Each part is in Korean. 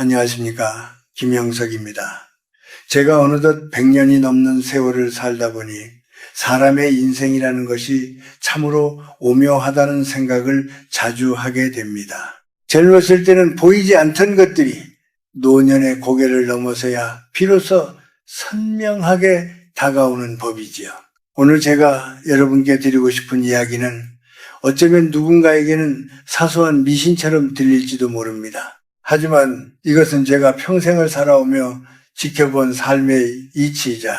안녕하십니까. 김영석입니다. 제가 어느덧 100년이 넘는 세월을 살다 보니 사람의 인생이라는 것이 참으로 오묘하다는 생각을 자주 하게 됩니다. 젊었을 때는 보이지 않던 것들이 노년의 고개를 넘어서야 비로소 선명하게 다가오는 법이지요. 오늘 제가 여러분께 드리고 싶은 이야기는 어쩌면 누군가에게는 사소한 미신처럼 들릴지도 모릅니다. 하지만 이것은 제가 평생을 살아오며 지켜본 삶의 이치이자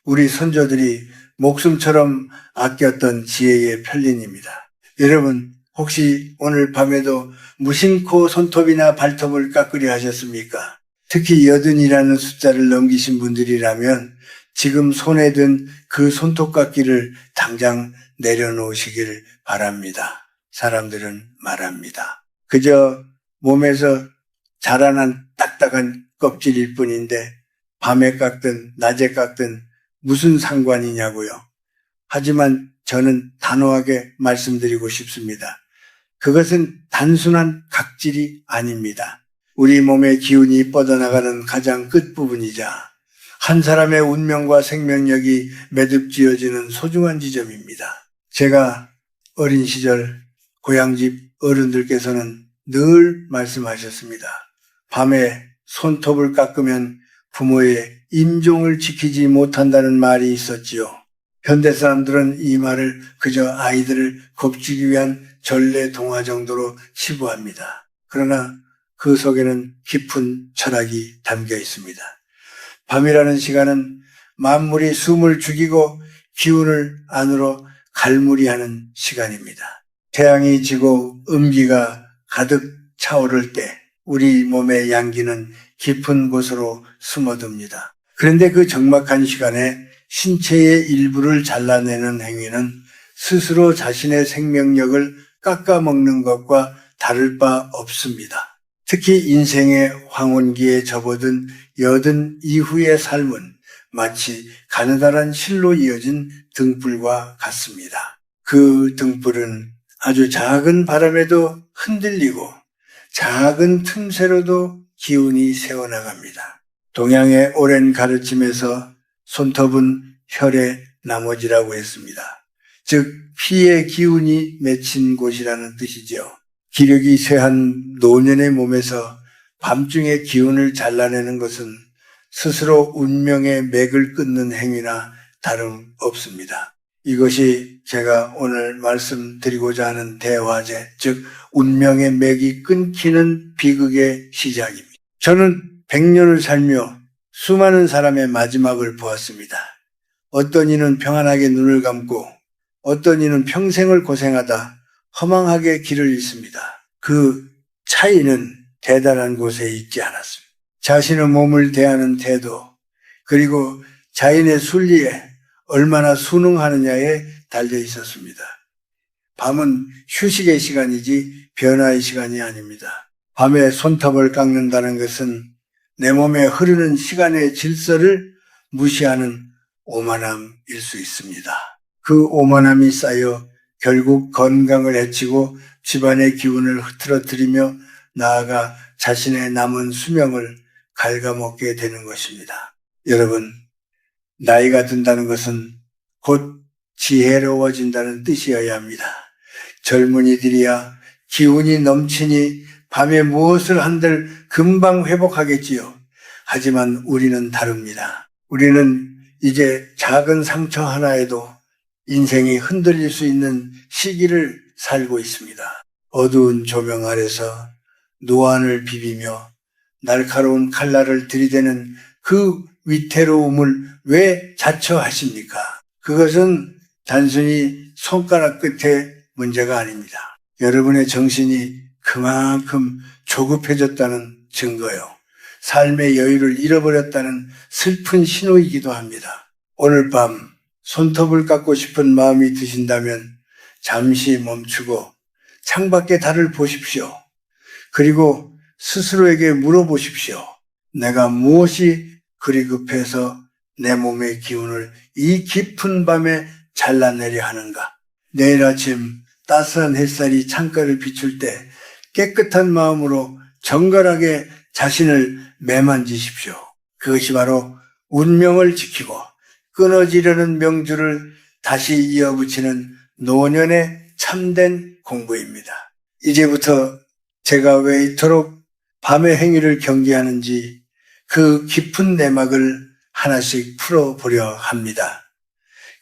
우리 선조들이 목숨처럼 아꼈던 지혜의 편린입니다. 여러분, 혹시 오늘 밤에도 무심코 손톱이나 발톱을 깎으려 하셨습니까? 특히 80이라는 숫자를 넘기신 분들이라면 지금 손에 든 그 손톱 깎기를 당장 내려놓으시길 바랍니다. 사람들은 말합니다. 그저 몸에서 자라난 딱딱한 껍질일 뿐인데 밤에 깎든 낮에 깎든 무슨 상관이냐고요. 하지만 저는 단호하게 말씀드리고 싶습니다. 그것은 단순한 각질이 아닙니다. 우리 몸의 기운이 뻗어나가는 가장 끝부분이자 한 사람의 운명과 생명력이 매듭지어지는 소중한 지점입니다. 제가 어린 시절 고향집 어른들께서는 늘 말씀하셨습니다. 밤에 손톱을 깎으면 부모의 임종을 지키지 못한다는 말이 있었지요. 현대 사람들은 이 말을 그저 아이들을 겁주기 위한 전래 동화 정도로 치부합니다. 그러나 그 속에는 깊은 철학이 담겨 있습니다. 밤이라는 시간은 만물이 숨을 죽이고 기운을 안으로 갈무리하는 시간입니다. 태양이 지고 음기가 가득 차오를 때 우리 몸의 양기는 깊은 곳으로 숨어듭니다. 그런데 그 적막한 시간에 신체의 일부를 잘라내는 행위는 스스로 자신의 생명력을 깎아먹는 것과 다를 바 없습니다. 특히 인생의 황혼기에 접어든 80 이후의 삶은 마치 가느다란 실로 이어진 등불과 같습니다. 그 등불은 아주 작은 바람에도 흔들리고 작은 틈새로도 기운이 새어나갑니다. 동양의 오랜 가르침에서 손톱은 혈의 나머지라고 했습니다. 즉 피의 기운이 맺힌 곳이라는 뜻이죠. 기력이 쇠한 노년의 몸에서 밤중에 기운을 잘라내는 것은 스스로 운명의 맥을 끊는 행위나 다름없습니다. 이것이 제가 오늘 말씀드리고자 하는 대화제, 즉 운명의 맥이 끊기는 비극의 시작입니다. 저는 100년을 살며 수많은 사람의 마지막을 보았습니다. 어떤 이는 평안하게 눈을 감고 어떤 이는 평생을 고생하다 허망하게 길을 잃습니다. 그 차이는 대단한 곳에 있지 않았습니다. 자신의 몸을 대하는 태도, 그리고 자인의 순리에 얼마나 순응하느냐에 달려 있었습니다. 밤은 휴식의 시간이지 변화의 시간이 아닙니다. 밤에 손톱을 깎는다는 것은 내 몸에 흐르는 시간의 질서를 무시하는 오만함일 수 있습니다. 그 오만함이 쌓여 결국 건강을 해치고 집안의 기운을 흐트러뜨리며 나아가 자신의 남은 수명을 갉아먹게 되는 것입니다. 여러분, 나이가 든다는 것은 곧 지혜로워진다는 뜻이어야 합니다. 젊은이들이야 기운이 넘치니 밤에 무엇을 한들 금방 회복하겠지요. 하지만 우리는 다릅니다. 우리는 이제 작은 상처 하나에도 인생이 흔들릴 수 있는 시기를 살고 있습니다. 어두운 조명 아래서 노안을 비비며 날카로운 칼날을 들이대는 그 위태로움을 왜 자처하십니까? 그것은 단순히 손가락 끝의 문제가 아닙니다. 여러분의 정신이 그만큼 조급해졌다는 증거요. 삶의 여유를 잃어버렸다는 슬픈 신호이기도 합니다. 오늘 밤 손톱을 깎고 싶은 마음이 드신다면 잠시 멈추고 창밖의 달을 보십시오. 그리고 스스로에게 물어보십시오. 내가 무엇이 그리 급해서 내 몸의 기운을 이 깊은 밤에 잘라내려 하는가? 내일 아침 따스한 햇살이 창가를 비출 때 깨끗한 마음으로 정갈하게 자신을 매만지십시오. 그것이 바로 운명을 지키고 끊어지려는 명주를 다시 이어붙이는 노년의 참된 공부입니다. 이제부터 제가 왜 이토록 밤의 행위를 경계하는지 그 깊은 내막을 하나씩 풀어보려 합니다.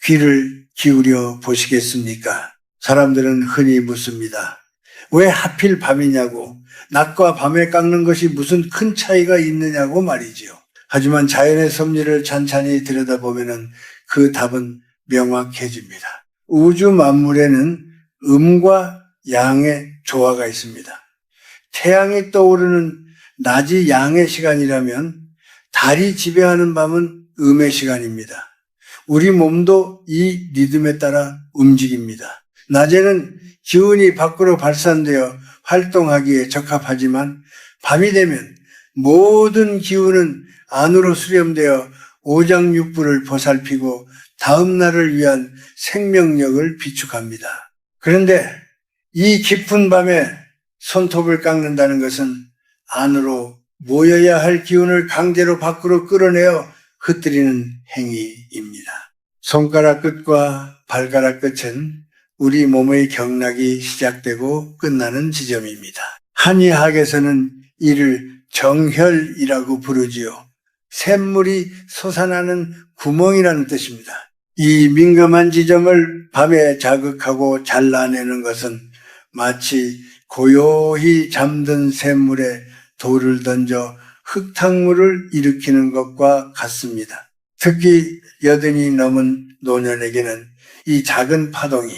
귀를 기울여 보시겠습니까? 사람들은 흔히 묻습니다. 왜 하필 밤이냐고, 낮과 밤에 깎는 것이 무슨 큰 차이가 있느냐고 말이지요. 하지만 자연의 섭리를 찬찬히 들여다보면 그 답은 명확해집니다. 우주 만물에는 음과 양의 조화가 있습니다. 태양이 떠오르는 낮이 양의 시간이라면 달이 지배하는 밤은 음의 시간입니다. 우리 몸도 이 리듬에 따라 움직입니다. 낮에는 기운이 밖으로 발산되어 활동하기에 적합하지만 밤이 되면 모든 기운은 안으로 수렴되어 오장육부를 보살피고 다음 날을 위한 생명력을 비축합니다. 그런데 이 깊은 밤에 손톱을 깎는다는 것은 안으로 모여야 할 기운을 강제로 밖으로 끌어내어 흩뜨리는 행위입니다. 손가락 끝과 발가락 끝은 우리 몸의 경락이 시작되고 끝나는 지점입니다. 한의학에서는 이를 정혈이라고 부르지요. 샘물이 솟아나는 구멍이라는 뜻입니다. 이 민감한 지점을 밤에 자극하고 잘라내는 것은 마치 고요히 잠든 샘물에 돌을 던져 흙탕물을 일으키는 것과 같습니다. 특히 80이 넘은 노년에게는 이 작은 파동이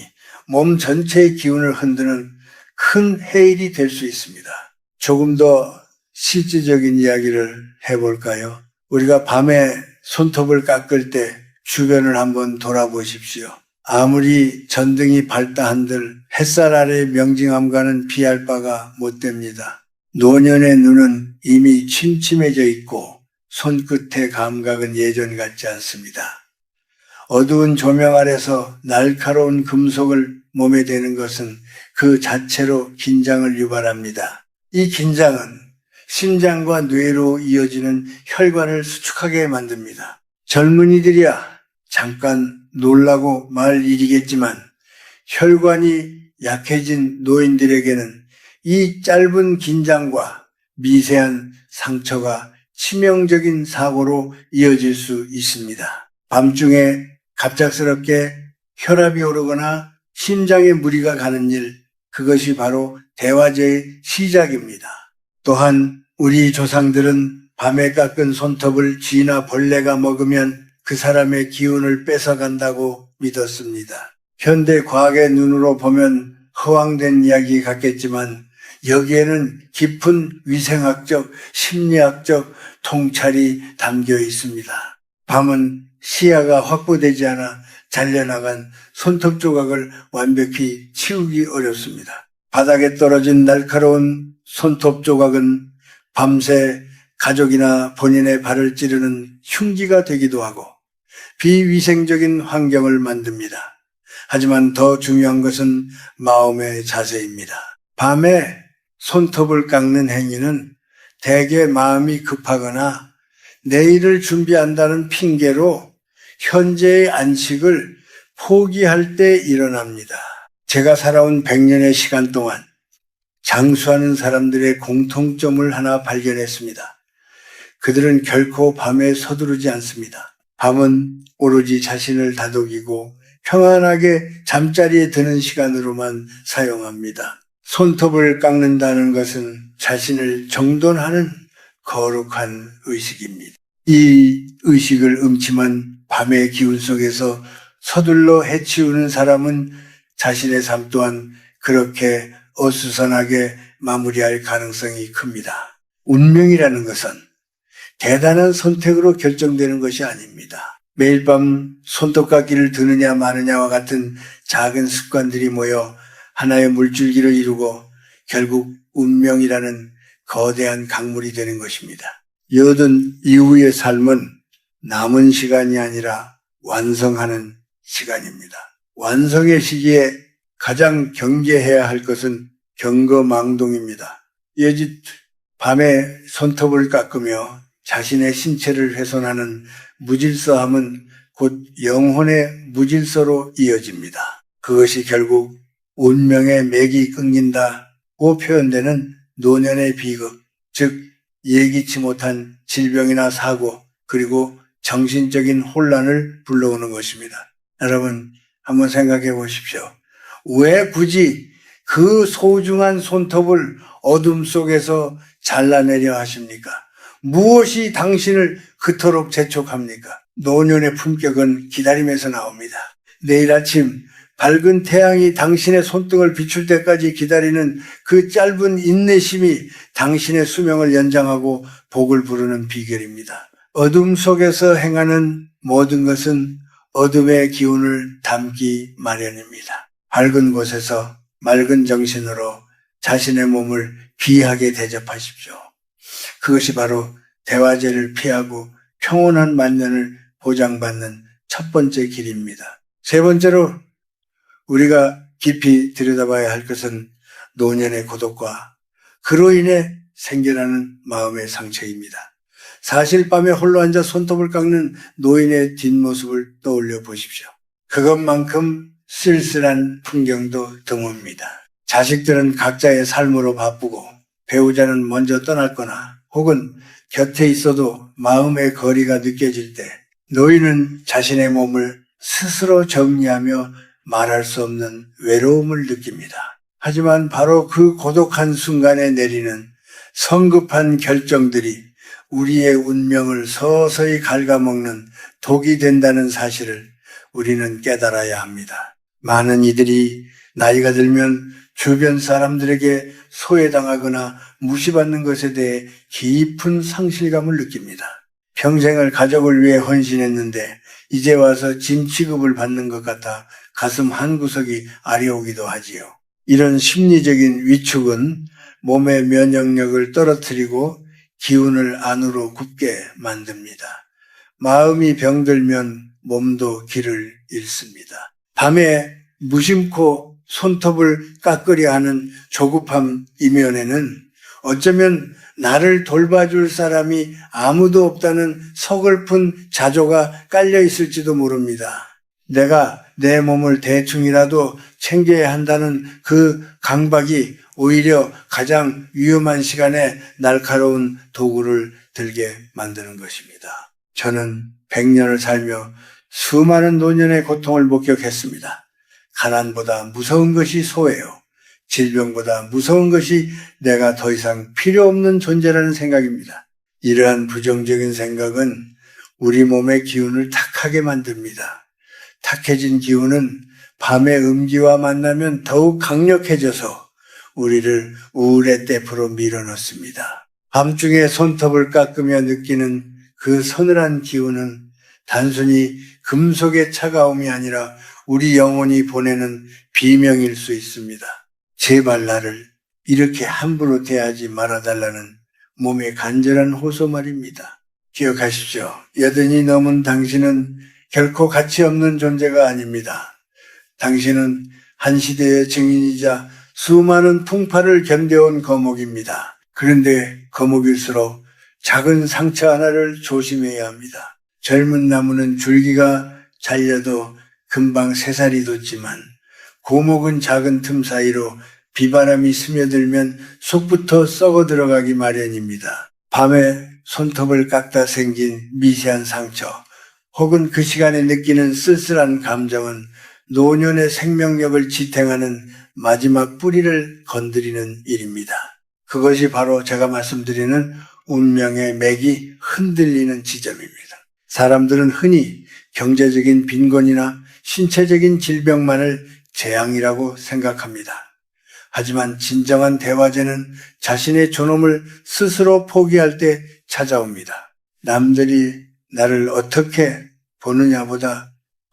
몸 전체의 기운을 흔드는 큰 해일이 될 수 있습니다. 조금 더 실질적인 이야기를 해볼까요? 우리가 밤에 손톱을 깎을 때 주변을 한번 돌아보십시오. 아무리 전등이 밝다 한들 햇살 아래 명징함과는 비할 바가 못 됩니다. 노년의 눈은 이미 침침해져 있고 손끝의 감각은 예전 같지 않습니다. 어두운 조명 아래서 날카로운 금속을 몸에 대는 것은 그 자체로 긴장을 유발합니다. 이 긴장은 심장과 뇌로 이어지는 혈관을 수축하게 만듭니다. 젊은이들이야 잠깐 놀라고 말 일이겠지만 혈관이 약해진 노인들에게는 이 짧은 긴장과 미세한 상처가 치명적인 사고로 이어질 수 있습니다. 밤중에 갑작스럽게 혈압이 오르거나 심장에 무리가 가는 일, 그것이 바로 대화제의 시작입니다. 또한 우리 조상들은 밤에 깎은 손톱을 쥐나 벌레가 먹으면 그 사람의 기운을 뺏어간다고 믿었습니다. 현대 과학의 눈으로 보면 허황된 이야기 같겠지만 여기에는 깊은 위생학적, 심리학적 통찰이 담겨 있습니다. 밤은 시야가 확보되지 않아 잘려나간 손톱 조각을 완벽히 치우기 어렵습니다. 바닥에 떨어진 날카로운 손톱 조각은 밤새 가족이나 본인의 발을 찌르는 흉기가 되기도 하고 비위생적인 환경을 만듭니다. 하지만 더 중요한 것은 마음의 자세입니다. 밤에 손톱을 깎는 행위는 대개 마음이 급하거나 내일을 준비한다는 핑계로 현재의 안식을 포기할 때 일어납니다. 제가 살아온 100년의 시간 동안 장수하는 사람들의 공통점을 하나 발견했습니다. 그들은 결코 밤에 서두르지 않습니다. 밤은 오로지 자신을 다독이고 평안하게 잠자리에 드는 시간으로만 사용합니다. 손톱을 깎는다는 것은 자신을 정돈하는 거룩한 의식입니다. 이 의식을 음침한 밤의 기운 속에서 서둘러 해치우는 사람은 자신의 삶 또한 그렇게 어수선하게 마무리할 가능성이 큽니다. 운명이라는 것은 대단한 선택으로 결정되는 것이 아닙니다. 매일 밤 손톱깎이를 드느냐 마느냐와 같은 작은 습관들이 모여 하나의 물줄기를 이루고 결국 운명이라는 거대한 강물이 되는 것입니다. 여든 이후의 삶은 남은 시간이 아니라 완성하는 시간입니다. 완성의 시기에 가장 경계해야 할 것은 경거망동입니다. 예짓 밤에 손톱을 깎으며 자신의 신체를 훼손하는 무질서함은 곧 영혼의 무질서로 이어집니다. 그것이 결국 운명의 맥이 끊긴다고 표현되는 노년의 비극, 즉 예기치 못한 질병이나 사고, 그리고 정신적인 혼란을 불러오는 것입니다. 여러분 한번 생각해 보십시오. 왜 굳이 그 소중한 손톱을 어둠 속에서 잘라내려 하십니까? 무엇이 당신을 그토록 재촉합니까? 노년의 품격은 기다림에서 나옵니다. 내일 아침 밝은 태양이 당신의 손등을 비출 때까지 기다리는 그 짧은 인내심이 당신의 수명을 연장하고 복을 부르는 비결입니다. 어둠 속에서 행하는 모든 것은 어둠의 기운을 담기 마련입니다. 밝은 곳에서 맑은 정신으로 자신의 몸을 귀하게 대접하십시오. 그것이 바로 대화제를 피하고 평온한 만년을 보장받는 첫 번째 길입니다. 세 번째로 우리가 깊이 들여다봐야 할 것은 노년의 고독과 그로 인해 생겨나는 마음의 상처입니다. 사실 밤에 홀로 앉아 손톱을 깎는 노인의 뒷모습을 떠올려 보십시오. 그것만큼 쓸쓸한 풍경도 드뭅니다. 자식들은 각자의 삶으로 바쁘고 배우자는 먼저 떠났거나 혹은 곁에 있어도 마음의 거리가 느껴질 때 노인은 자신의 몸을 스스로 정리하며 말할 수 없는 외로움을 느낍니다. 하지만 바로 그 고독한 순간에 내리는 성급한 결정들이 우리의 운명을 서서히 갉아먹는 독이 된다는 사실을 우리는 깨달아야 합니다. 많은 이들이 나이가 들면 주변 사람들에게 소외당하거나 무시받는 것에 대해 깊은 상실감을 느낍니다. 평생을 가족을 위해 헌신했는데 이제 와서 짐 취급을 받는 것 같아 가슴 한구석이 아려오기도 하지요. 이런 심리적인 위축은 몸의 면역력을 떨어뜨리고 기운을 안으로 굽게 만듭니다. 마음이 병들면 몸도 길을 잃습니다. 밤에 무심코 손톱을 깎으려 하는 조급함 이면에는 어쩌면 나를 돌봐줄 사람이 아무도 없다는 서글픈 자조가 깔려 있을지도 모릅니다. 내가 내 몸을 대충이라도 챙겨야 한다는 그 강박이 오히려 가장 위험한 시간에 날카로운 도구를 들게 만드는 것입니다. 저는 100년을 살며 수많은 노년의 고통을 목격했습니다. 가난보다 무서운 것이 소외요. 질병보다 무서운 것이 내가 더 이상 필요 없는 존재라는 생각입니다. 이러한 부정적인 생각은 우리 몸의 기운을 탁하게 만듭니다. 탁해진 기운은 밤의 음기와 만나면 더욱 강력해져서 우리를 우울의 떼프로 밀어넣습니다. 밤중에 손톱을 깎으며 느끼는 그 서늘한 기운은 단순히 금속의 차가움이 아니라 우리 영혼이 보내는 비명일 수 있습니다. 제발 나를 이렇게 함부로 대하지 말아달라는 몸의 간절한 호소 말입니다. 기억하십시오. 여든이 넘은 당신은 결코 가치 없는 존재가 아닙니다. 당신은 한 시대의 증인이자 수많은 풍파를 견뎌온 거목입니다. 그런데 거목일수록 작은 상처 하나를 조심해야 합니다. 젊은 나무는 줄기가 잘려도 금방 새살이 돋지만 고목은 작은 틈 사이로 비바람이 스며들면 속부터 썩어 들어가기 마련입니다. 밤에 손톱을 깎다 생긴 미세한 상처 혹은 그 시간에 느끼는 쓸쓸한 감정은 노년의 생명력을 지탱하는 마지막 뿌리를 건드리는 일입니다. 그것이 바로 제가 말씀드리는 운명의 맥이 흔들리는 지점입니다. 사람들은 흔히 경제적인 빈곤이나 신체적인 질병만을 재앙이라고 생각합니다. 하지만 진정한 대화제는 자신의 존엄을 스스로 포기할 때 찾아옵니다. 남들이 나를 어떻게 보느냐보다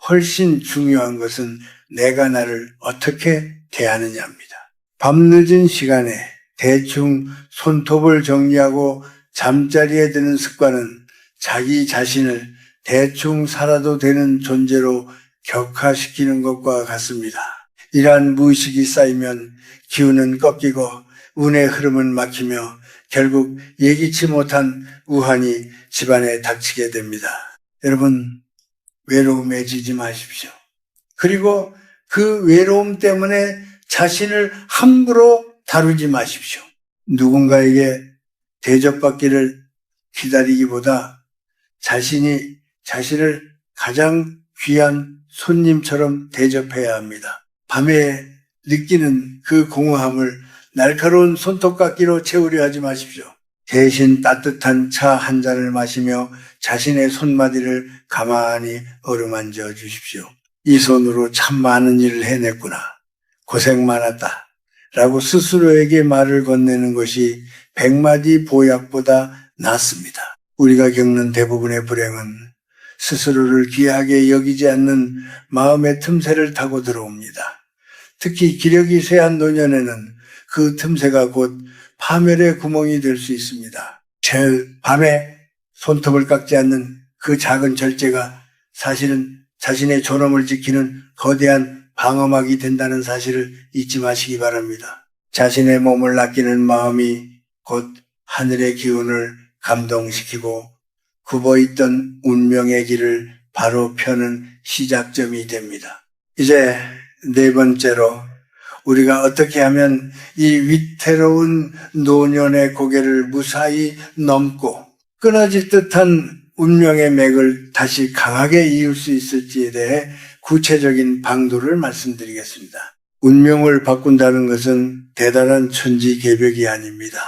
훨씬 중요한 것은 내가 나를 어떻게 대하느냐입니다. 밤늦은 시간에 대충 손톱을 정리하고 잠자리에 드는 습관은 자기 자신을 대충 살아도 되는 존재로 격화시키는 것과 같습니다. 이러한 무의식이 쌓이면 기운은 꺾이고 운의 흐름은 막히며 결국 예기치 못한 우환이 집안에 닥치게 됩니다. 여러분, 외로움에 지지 마십시오. 그리고 그 외로움 때문에 자신을 함부로 다루지 마십시오. 누군가에게 대접받기를 기다리기보다 자신을 가장 귀한 손님처럼 대접해야 합니다. 밤에 느끼는 그 공허함을 날카로운 손톱깎이로 채우려 하지 마십시오. 대신 따뜻한 차 한 잔을 마시며 자신의 손마디를 가만히 어루만져 주십시오. 이 손으로 참 많은 일을 해냈구나. 고생 많았다. 라고 스스로에게 말을 건네는 것이 100마디 보약보다 낫습니다. 우리가 겪는 대부분의 불행은 스스로를 귀하게 여기지 않는 마음의 틈새를 타고 들어옵니다. 특히 기력이 쇠한 노년에는 그 틈새가 곧 파멸의 구멍이 될 수 있습니다. 제일 밤에 손톱을 깎지 않는 그 작은 절제가 사실은 자신의 존엄을 지키는 거대한 방어막이 된다는 사실을 잊지 마시기 바랍니다. 자신의 몸을 아끼는 마음이 곧 하늘의 기운을 감동시키고 굽어있던 운명의 길을 바로 펴는 시작점이 됩니다. 이제 네 번째로 우리가 어떻게 하면 이 위태로운 노년의 고개를 무사히 넘고 끊어질 듯한 운명의 맥을 다시 강하게 이을 수 있을지에 대해 구체적인 방도를 말씀드리겠습니다. 운명을 바꾼다는 것은 대단한 천지개벽이 아닙니다.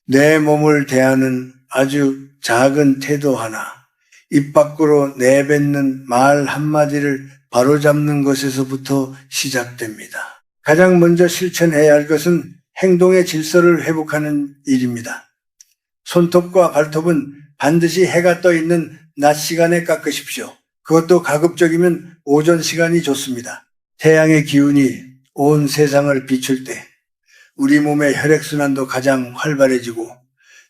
내 몸을 대하는 아주 작은 태도 하나, 입 밖으로 내뱉는 말 한마디를 바로잡는 것에서부터 시작됩니다. 가장 먼저 실천해야 할 것은 행동의 질서를 회복하는 일입니다. 손톱과 발톱은 반드시 해가 떠 있는 낮 시간에 깎으십시오. 그것도 가급적이면 오전 시간이 좋습니다. 태양의 기운이 온 세상을 비출 때 우리 몸의 혈액순환도 가장 활발해지고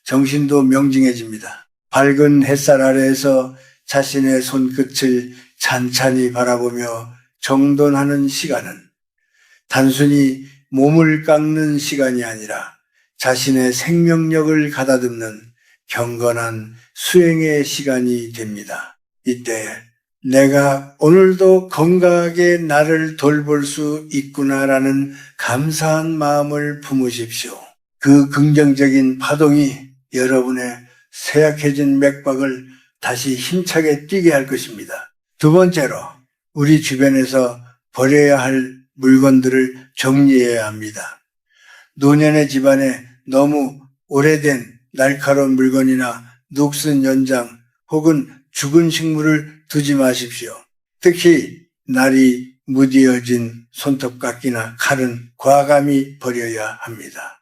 정신도 명징해집니다. 밝은 햇살 아래에서 자신의 손끝을 찬찬히 바라보며 정돈하는 시간은 단순히 몸을 깎는 시간이 아니라 자신의 생명력을 가다듬는 경건한 수행의 시간이 됩니다. 이때 내가 오늘도 건강하게 나를 돌볼 수 있구나라는 감사한 마음을 품으십시오. 그 긍정적인 파동이 여러분의 쇠약해진 맥박을 다시 힘차게 뛰게 할 것입니다. 두 번째로 우리 주변에서 버려야 할 물건들을 정리해야 합니다. 노년의 집안에 너무 오래된 날카로운 물건이나 녹슨 연장 혹은 죽은 식물을 두지 마십시오. 특히 날이 무디어진 손톱깎이나 칼은 과감히 버려야 합니다.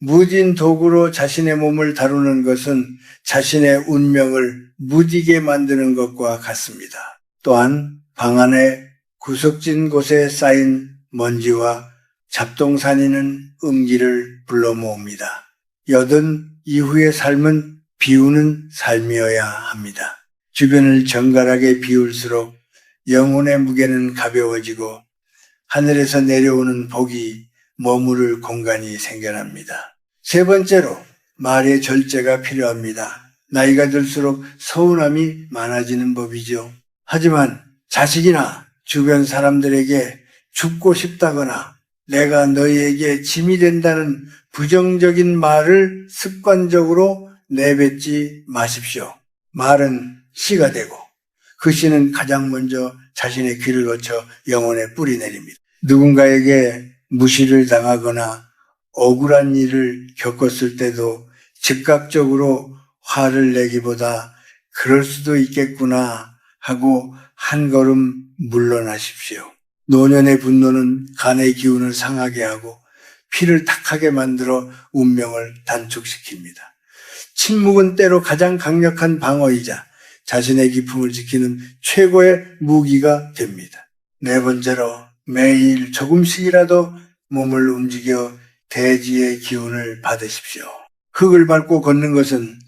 무딘 도구로 자신의 몸을 다루는 것은 자신의 운명을 무디게 만드는 것과 같습니다. 또한 방 안에 구석진 곳에 쌓인 먼지와 잡동사니는 음기를 불러 모읍니다. 여든 이후의 삶은 비우는 삶이어야 합니다. 주변을 정갈하게 비울수록 영혼의 무게는 가벼워지고 하늘에서 내려오는 복이 머무를 공간이 생겨납니다. 세 번째로 말의 절제가 필요합니다. 나이가 들수록 서운함이 많아지는 법이죠. 하지만 자식이나 주변 사람들에게 죽고 싶다거나 내가 너희에게 짐이 된다는 부정적인 말을 습관적으로 내뱉지 마십시오. 말은 씨가 되고 그 씨는 가장 먼저 자신의 귀를 거쳐 영혼에 뿌리 내립니다. 누군가에게 무시를 당하거나 억울한 일을 겪었을 때도 즉각적으로 화를 내기보다 그럴 수도 있겠구나 하고 한 걸음 물러나십시오. 노년의 분노는 간의 기운을 상하게 하고 피를 탁하게 만들어 운명을 단축시킵니다. 침묵은 때로 가장 강력한 방어이자 자신의 기품을 지키는 최고의 무기가 됩니다. 네 번째로 매일 조금씩이라도 몸을 움직여 대지의 기운을 받으십시오. 흙을 밟고 걷는 것은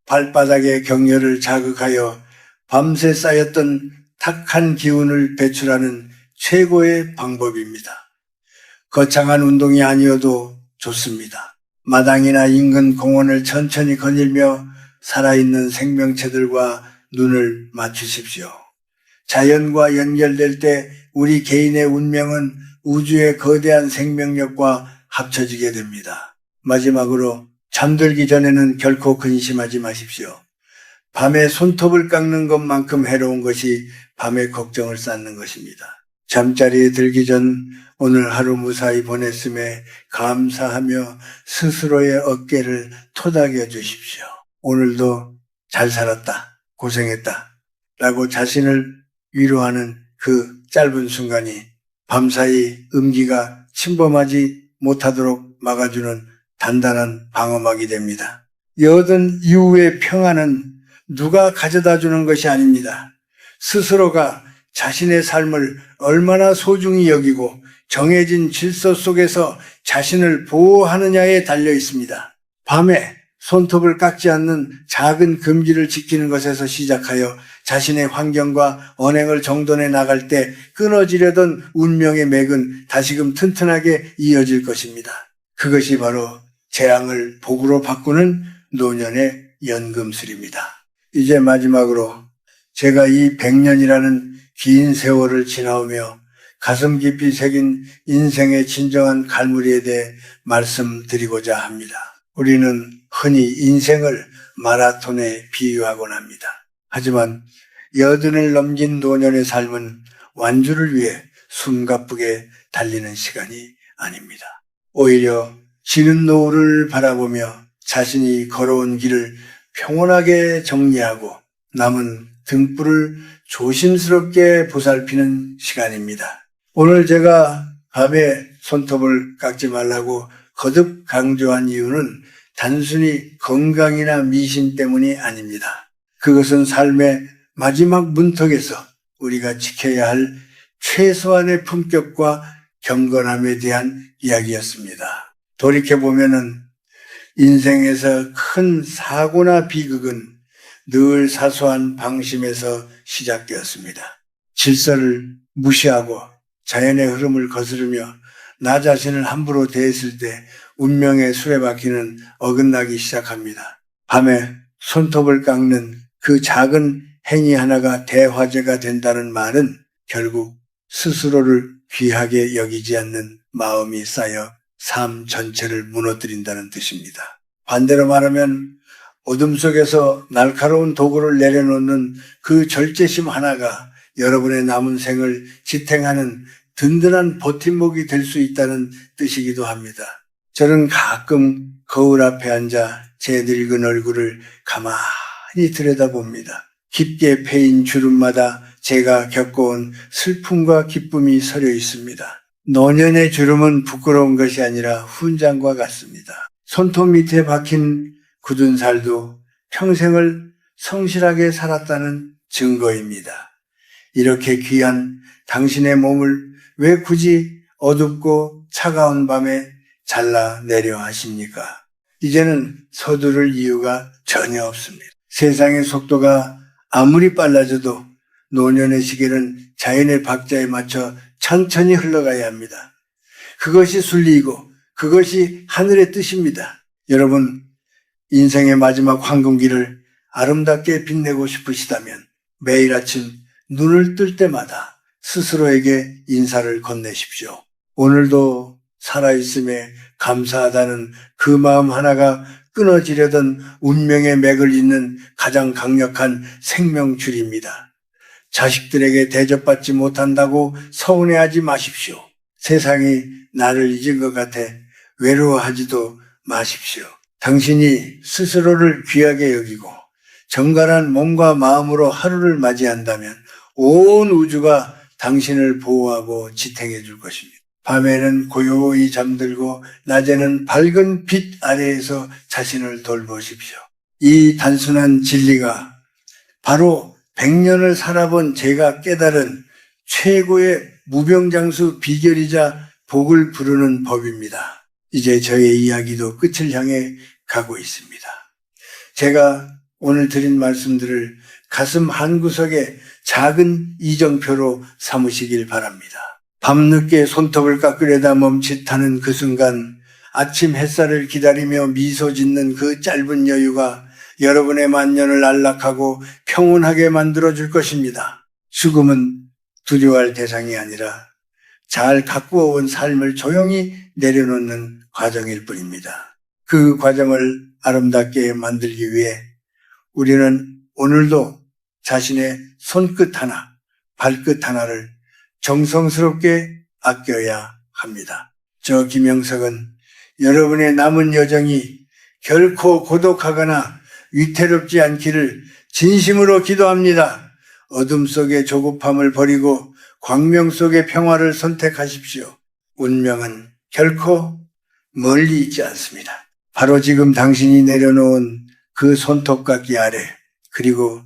발바닥의 경혈을 자극하여 밤새 쌓였던 탁한 기운을 배출하는 최고의 방법입니다. 거창한 운동이 아니어도 좋습니다. 마당이나 인근 공원을 천천히 거닐며 살아있는 생명체들과 눈을 맞추십시오. 자연과 연결될 때 우리 개인의 운명은 우주의 거대한 생명력과 합쳐지게 됩니다. 마지막으로 잠들기 전에는 결코 근심하지 마십시오. 밤에 손톱을 깎는 것만큼 해로운 것이 밤에 걱정을 쌓는 것입니다. 잠자리에 들기 전 오늘 하루 무사히 보냈음에 감사하며 스스로의 어깨를 토닥여 주십시오. 오늘도 잘 살았다, 고생했다 라고 자신을 위로하는 그 짧은 순간이 밤사이 음기가 침범하지 못하도록 막아주는 단단한 방어막이 됩니다. 여든 이후의 평안은 누가 가져다 주는 것이 아닙니다. 스스로가 자신의 삶을 얼마나 소중히 여기고 정해진 질서 속에서 자신을 보호하느냐에 달려 있습니다. 밤에 손톱을 깎지 않는 작은 금기를 지키는 것에서 시작하여 자신의 환경과 언행을 정돈해 나갈 때 끊어지려던 운명의 맥은 다시금 튼튼하게 이어질 것입니다. 그것이 바로 재앙을 복으로 바꾸는 노년의 연금술입니다. 이제 마지막으로 제가 이 100년이라는 긴 세월을 지나오며 가슴 깊이 새긴 인생의 진정한 갈무리에 대해 말씀드리고자 합니다. 우리는 흔히 인생을 마라톤에 비유하곤 합니다. 하지만 80을 넘긴 노년의 삶은 완주를 위해 숨가쁘게 달리는 시간이 아닙니다. 오히려 지는 노을을 바라보며 자신이 걸어온 길을 평온하게 정리하고 남은 등불을 조심스럽게 보살피는 시간입니다. 오늘 제가 밤에 손톱을 깎지 말라고 거듭 강조한 이유는 단순히 건강이나 미신 때문이 아닙니다. 그것은 삶의 마지막 문턱에서 우리가 지켜야 할 최소한의 품격과 경건함에 대한 이야기였습니다. 돌이켜보면은 인생에서 큰 사고나 비극은 늘 사소한 방심에서 시작되었습니다. 질서를 무시하고 자연의 흐름을 거스르며 나 자신을 함부로 대했을 때 운명의 수레바퀴는 어긋나기 시작합니다. 밤에 손톱을 깎는 그 작은 행위 하나가 대화제가 된다는 말은 결국 스스로를 귀하게 여기지 않는 마음이 쌓여 삶 전체를 무너뜨린다는 뜻입니다. 반대로 말하면 어둠 속에서 날카로운 도구를 내려놓는 그 절제심 하나가 여러분의 남은 생을 지탱하는 든든한 버팀목이 될 수 있다는 뜻이기도 합니다. 저는 가끔 거울 앞에 앉아 제 늙은 얼굴을 가만히 들여다봅니다. 깊게 패인 주름마다 제가 겪어온 슬픔과 기쁨이 서려 있습니다. 노년의 주름은 부끄러운 것이 아니라 훈장과 같습니다. 손톱 밑에 박힌 굳은 살도 평생을 성실하게 살았다는 증거입니다. 이렇게 귀한 당신의 몸을 왜 굳이 어둡고 차가운 밤에 잘라내려 하십니까? 이제는 서두를 이유가 전혀 없습니다. 세상의 속도가 아무리 빨라져도 노년의 시계는 자연의 박자에 맞춰 천천히 흘러가야 합니다. 그것이 순리이고 그것이 하늘의 뜻입니다. 여러분, 인생의 마지막 황금기를 아름답게 빛내고 싶으시다면 매일 아침 눈을 뜰 때마다 스스로에게 인사를 건네십시오. 오늘도 살아있음에 감사하다는 그 마음 하나가 끊어지려던 운명의 맥을 잇는 가장 강력한 생명줄입니다. 자식들에게 대접받지 못한다고 서운해하지 마십시오. 세상이 나를 잊은 것 같아 외로워하지도 마십시오. 당신이 스스로를 귀하게 여기고 정갈한 몸과 마음으로 하루를 맞이한다면 온 우주가 당신을 보호하고 지탱해 줄 것입니다. 밤에는 고요히 잠들고 낮에는 밝은 빛 아래에서 자신을 돌보십시오. 이 단순한 진리가 바로 100년을 살아본 제가 깨달은 최고의 무병장수 비결이자 복을 부르는 법입니다. 이제 저의 이야기도 끝을 향해 가고 있습니다. 제가 오늘 드린 말씀들을 가슴 한구석에 작은 이정표로 삼으시길 바랍니다. 밤늦게 손톱을 깎으려다 멈칫하는 그 순간 아침 햇살을 기다리며 미소 짓는 그 짧은 여유가 여러분의 만년을 안락하고 평온하게 만들어줄 것입니다. 죽음은 두려워할 대상이 아니라 잘 가꾸어온 삶을 조용히 내려놓는 과정일 뿐입니다. 그 과정을 아름답게 만들기 위해 우리는 오늘도 자신의 손끝 하나, 발끝 하나를 정성스럽게 아껴야 합니다. 저 김영석은 여러분의 남은 여정이 결코 고독하거나 위태롭지 않기를 진심으로 기도합니다. 어둠 속의 조급함을 버리고 광명 속의 평화를 선택하십시오. 운명은 결코 멀리 있지 않습니다. 바로 지금 당신이 내려놓은 그 손톱깎이 아래, 그리고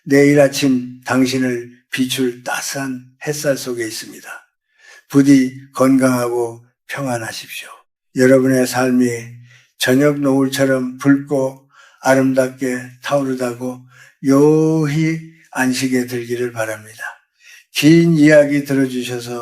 내일 아침 당신을 비출 따스한 햇살 속에 있습니다. 부디 건강하고 평안하십시오. 여러분의 삶이 저녁 노을처럼 붉고 아름답게 타오르다고 요히 안식에 들기를 바랍니다. 긴 이야기 들어주셔서